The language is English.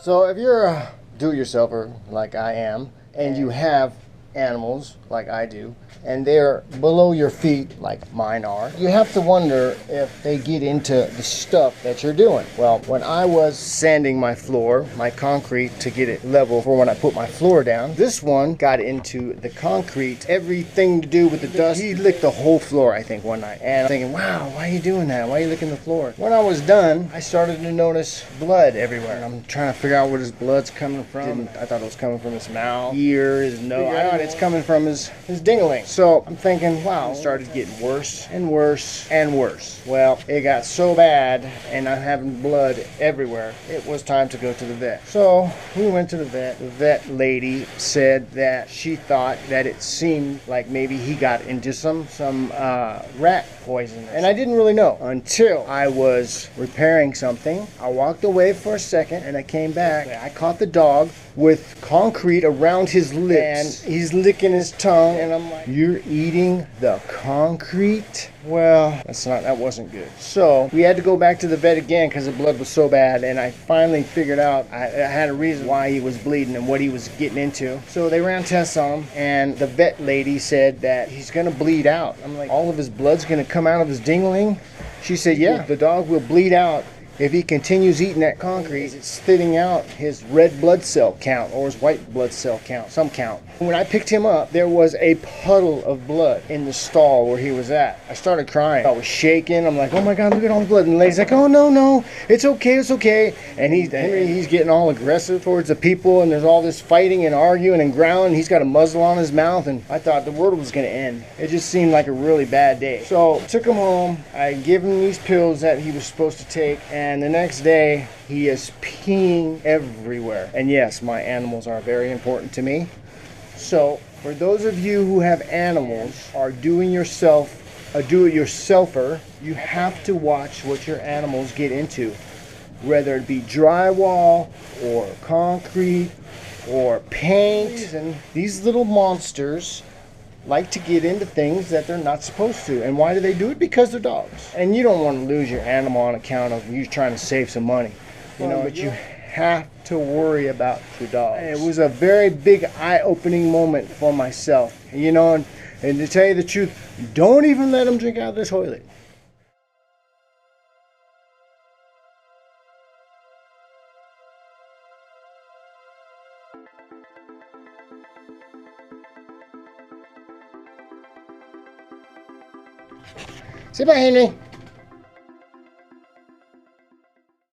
So if you're a do-it-yourselfer like I am, and you have animals like I do, and they're below your feet like mine are, you have to wonder if they get into the stuff that you're doing. Well, when I was sanding my floor, my concrete, to get it level for when I put my floor down, this one got into the concrete, everything to do with the dust. He licked the whole floor, I think, one night. And I'm thinking, wow, why are you doing that? Why are you licking the floor? When I was done, I started to notice blood everywhere. And I'm trying to figure out where his blood's coming from. I thought it was coming from his mouth, ear, his nose. I thought it's coming from his dingling. So I'm thinking, wow, it started getting worse and worse and worse. Well, it got so bad and I'm having blood everywhere. It was time to go to the vet. So we went to the vet. The vet lady said that she thought that it seemed like maybe he got into some rat poison. And I didn't really know until I was repairing something. I walked away for a second and I came back. I caught the dog with concrete around his lips and he's licking his tongue, and I'm like, you're eating the concrete? Well, that wasn't good. So we had to go back to the vet again because the blood was so bad, and I finally figured out I had a reason why he was bleeding and what he was getting into. So they ran tests on him, and the vet lady said that he's gonna bleed out. I'm like, all of his blood's gonna come out of his dingling? She said, yeah, the dog will bleed out if he continues eating that concrete. It's spitting out his red blood cell count or his white blood cell count, some count. When I picked him up, there was a puddle of blood in the stall where he was at. I started crying. I was shaking. I'm like, oh my God, look at all the blood. And the lady's like, oh no, it's okay. And he's getting all aggressive towards the people, and there's all this fighting and arguing and growling. He's got a muzzle on his mouth, and I thought the world was gonna end. It just seemed like a really bad day. So I took him home. I gave him these pills that he was supposed to take, and the next day he is peeing everywhere. And yes, my animals are very important to me. So for those of you who have animals, are doing yourself a do-it-yourselfer, you have to watch what your animals get into, whether it be drywall or concrete or paint. And these little monsters like to get into things that they're not supposed to. And why do they do it? Because they're dogs. And you don't want to lose your animal on account of you trying to save some money, but you have to worry about your dog. It was a very big eye-opening moment for myself, and to tell you the truth, don't even let them drink out of the toilet. Say bye, Henry.